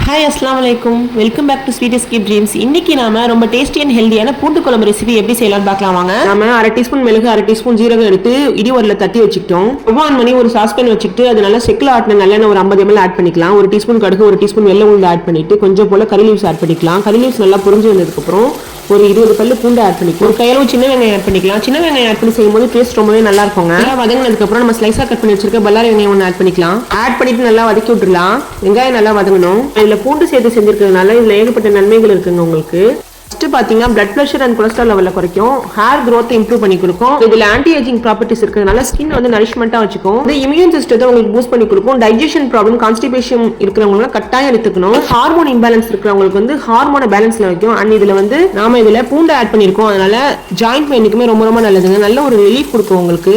Hi அஸ்லாம் வலைக்கும், welcome back to Sweet Escape Dreams. இன்னைக்கு நாம ரொம்ப டேஸ்டி அண்ட் ஹெல்தியான பூண்டு குழம்பு ரெசிபி எப்படி செய்யலாம்னு பார்க்கலாம் வாங்க. நாம அரை டீஸ்பூன் மிளகு, அரை டீஸ்பூன் ஜீரகம் எடுத்து இடி உரல்ல தட்டி வச்சுக்கிட்டோம். ஆன் பண்ணி ஒரு சாஸ்பேன் வச்சுக்கிட்டு அது நல்லா செக்கில் ஆட்டின நல்லெண்ணெய் ஒரு 50 ml ஆட் பண்ணிக்கலாம். ஒரு டீஸ்பூன் கடுகு, ஒரு டீஸ்பூன் வெள்ளை உளுந்து ஆட் பண்ணிட்டு கொஞ்சம் போல கறி லீவ்ஸ் ஆட் பண்ணிக்கலாம். கறி லீவ்ஸ் நல்லா புரிஞ்சு வந்ததுக்கு அப்புறம் ஒரு 20 பல்லு பூண்டு ஆட் பண்ணிக்கலாம். ஒரு கையளவு சின்ன வெங்காயம் ஆட் பண்ணிக்கலாம். சின்ன வெங்காயம் ஆட் பண்ணி செய்யும்போது டேஸ்ட் ரொம்பவே நல்லா இருக்குங்க. நல்லா வதங்கினதுக்கு அப்புறம் நம்ம ஸ்லைஸா கட் பண்ணி வச்சிருக்க பல்லாரி வெங்காயம் ஒன்று ஆட் பண்ணிக்கலாம். ஆட் பண்ணிட்டு நல்லா வதக்கி விட்டுறலாம். வெங்காயம் நல்லா வதங்கணும். இதுல பூண்டு சேர்த்து செஞ்சிருக்கிறதுனால இதுல ஏகப்பட்ட நன்மைகள் இருக்குங்க உங்களுக்கு. ஃபர்ஸ்ட் பாத்தீங்கன்னா பிளட் பிரஷர் அண்ட் கொலஸ்ட்ரால் லெவல்ல குறைக்கும், ஹேர் growth இம்ப்ரூவ் பண்ணி கொடுக்கும். இதுல ஆன்டி ஏஜிங் ப்ராப்பர்ட்டிஸ் இருக்கிறதுனால ஸ்கின் வந்து நரிஷ்மெண்டா வச்சுக்கும். இது இம்யூன் சிஸ்டத்தை உங்களுக்கு பூஸ்ட் பண்ணி கொடுக்கும். டைஜஷன் ப்ராப்ளம், கான்ஸ்டிபேஷன் இருக்கிறவங்க கட்டாயம் எடுத்துக்கணும். ஹார்மோன் இம்பேலன்ஸ் இருக்கிறவங்களுக்கு வந்து ஹார்மோனை பேலன்ஸ்ல வைக்கும். அண்ட் இதுல வந்து நாம இதுல பூண்டு ஆட் பண்ணிருக்கோம், அதனால ஜாயிண்ட் பெயினுக்குமே ரொம்ப ரொம்ப நல்லதுங்க. நல்ல ஒரு ரிலீஃப் கொடுக்கும் உங்களுக்கு.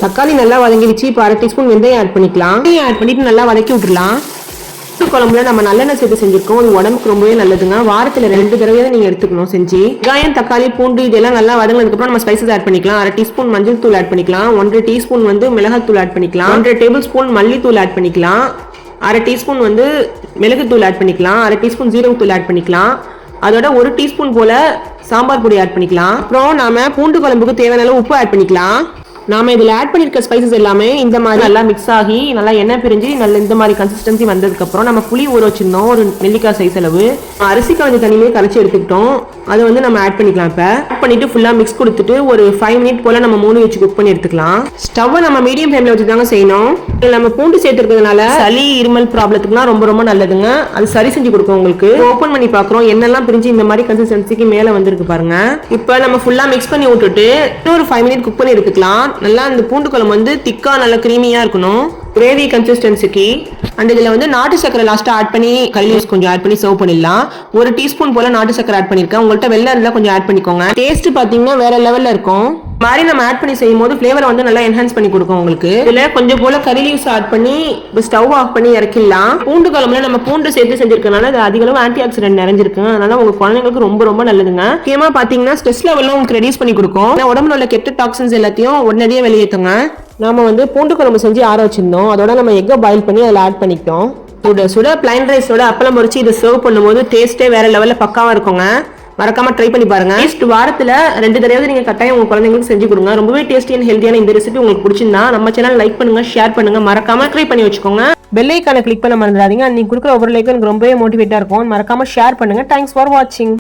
தக்காளி நல்லா வதங்கிடுச்சு. இப்போ அரை டீஸ்பூன் வெந்தயம் ஆட் பண்ணிக்கலாம். வெந்தயம் ஆட் பண்ணிட்டு நல்லா வதக்கி விட்டுறலாம். குழம்புல நம்ம நல்லெண்ணெய் சேர்த்து செஞ்சிருக்கோம். இது உடம்புக்கு ரொம்பவே நல்லதுங்க. வாரத்துல 2 தடவை நீங்க எடுத்துக்கணும் செஞ்சு. வெங்காயம், தக்காளி, பூண்டு இதெல்லாம் நல்லா வதங்கினதுக்கு அப்புறம் நம்ம ஸ்பைசஸ் ஆட் பண்ணிக்கலாம். அரை டீஸ்பூன் மஞ்சள் தூள் ஆட் பண்ணிக்கலாம். 1.5 டீஸ்பூன் வந்து மிளகாத்தூள் ஆட் பண்ணிக்கலாம். 1.5 டேபிள் ஸ்பூன் மல்லித்தூள் ஆட் பண்ணிக்கலாம். அரை டீஸ்பூன் வந்து மிளகுத்தூள் ஆட் பண்ணிக்கலாம். அரை டீஸ்பூன் ஜீரகத்தூள் ஆட் பண்ணிக்கலாம். அதோட 1 டீஸ்பூன் போல சாம்பார் பொடி ஆட் பண்ணிக்கலாம். அப்புறம் நாம பூண்டு குழம்புக்கு தேவையான அளவு உப்பு ஆட் பண்ணிக்கலாம். நாம இதுல ஆட் பண்ணிருக்க ஸ்பைசஸ் எல்லாமே இந்த மாதிரி நல்லா மிக்ஸ் ஆகி நல்லா எண்ணெய் பிரிஞ்சு நல்ல இந்த மாதிரி கன்சிஸ்டன்சி வந்ததுக்கு அப்புறம் நம்ம புளி ஊற வச்சிருந்தோம் ஒரு நெல்லிக்காய் சைஸ் அளவு. அரிசி களைஞ்ச தண்ணியிலே கரைச்சி எடுத்துக்கிட்டோம். அதை வந்து நம்ம ஆட் பண்ணிக்கலாம். இப்ப ஆட் பண்ணிட்டு ஃபுல்லா மிக்ஸ் கொடுத்துட்டு ஒரு 5 மினிட் போல நம்ம மூடி வச்சு குக் பண்ணி எடுத்துக்கலாம். ஸ்டவ் நம்ம மீடியம் ஃப்ளேம்ல வச்சு தாங்க செய்யணும். நம்ம பூண்டு சேர்த்துக்கிறதுனால சளி இருமல் ப்ராப்ளத்துக்குலாம் ரொம்ப ரொம்ப நல்லதுங்க. அது சரி செஞ்சு கொடுக்கும் உங்களுக்கு. ஓபன் பண்ணி பாக்குறோம், எண்ணெல்லாம் பிரிஞ்சு இந்த மாதிரி கன்சிஸ்டன்சிக்கு மேல வந்திருக்கு பாருங்க. இப்ப நம்ம ஃபுல்லா மிக்ஸ் பண்ணி விட்டுட்டு இன்னொரு 5 மினிட் குக் பண்ணி எடுத்துக்கலாம். நல்லா இந்த பூண்டு குழம்பு வந்து திக்கா நல்லா கிரீமியா இருக்கணும், கிரேவி கன்சிஸ்டன்சிக்கு. அண்ட் இதுல வந்து நாட்டு சக்கரை லாஸ்டா ஆட் பண்ணி கறி லீவ்ஸ் கொஞ்சம் ஆட் பண்ணி சர்வ் பண்ணிடலாம். ஒரு டீஸ்பூன் போல நாட்டு சக்கரை ஆட் பண்ணிருக்கேன். உங்கள்கிட்ட வெள்ளை இருந்தா கொஞ்சம் ஆட் பண்ணிக்கோங்க. டேஸ்ட் பாத்தீங்கன்னா வேற லெவல்ல இருக்கும். மாதிரி நம்ம ஆட் பண்ணி செய்யும் போது ஃபிளேவர் வந்து நல்லா என்ஹான்ஸ் பண்ணி கொடுக்கும் உங்களுக்கு. இதுல கொஞ்சம் போல கறி லீவ்ஸ் ஆட் பண்ணி ஸ்டவ் ஆஃப் பண்ணி இறக்கிடலாம். பூண்டு குழம்புல நம்ம பூண்டு சேர்த்து செஞ்சிருக்கனால அது அதிக அளவு ஆன்டி ஆக்சிடென்ட் நிறைஞ்சிருக்கு. அதனால உங்க குழந்தைங்களுக்கு ரொம்ப ரொம்ப நல்லதுங்க. முக்கியமா பாத்தீங்கன்னா ஸ்ட்ரெஸ் லெவலும் உங்களுக்கு ரெடியூஸ் பண்ணி கொடுக்கும். உடம்புல உள்ள கெட்ட டாக்ஸின்ஸ் எல்லாத்தையும் உடனடியே வெளியேற்றுங்க. நாம வந்து பூண்டு குழம்பு செஞ்சு ஆற வச்சிருந்தோம். அதோட நம்ம எக்கை பாயில் பண்ணி அதில் ஆட் பண்ணிக்கிட்டோம். சுட பிளைன் ரைஸோட அப்பளம் பொரிச்சு இதை சர்வ் பண்ணும்போது டேஸ்டே வேற லெவல்ல பக்காவா இருக்குங்க. மறக்காம ட்ரை பண்ணி பாருங்க. வாரத்துல 2 தடவை நீங்க கட்டாயம் உங்க குழந்தைங்களுக்கு செஞ்சு கொடுங்க. ரொம்பவே டேஸ்டி அண்ட் ஹெல்தியான இந்த ரெசிபி உங்களுக்கு பிடிச்சிருந்தா நம்ம சேனல் லைக் பண்ணுங்க, ஷேர் பண்ணுங்க, மறக்காம ட்ரை பண்ணி வச்சுக்கோங்க. பெல் ஐகானை கிளிக் பண்ண மறந்துடாதீங்க. நீங்க கொடுக்குற ஒவ்வொரு லைக்கும் எனக்கு ரொம்பவே மோட்டிவேட்டா இருக்கும். மறக்காம ஷேர் பண்ணுங்க. தேங்க்ஸ் ஃபார் வாட்சிங்.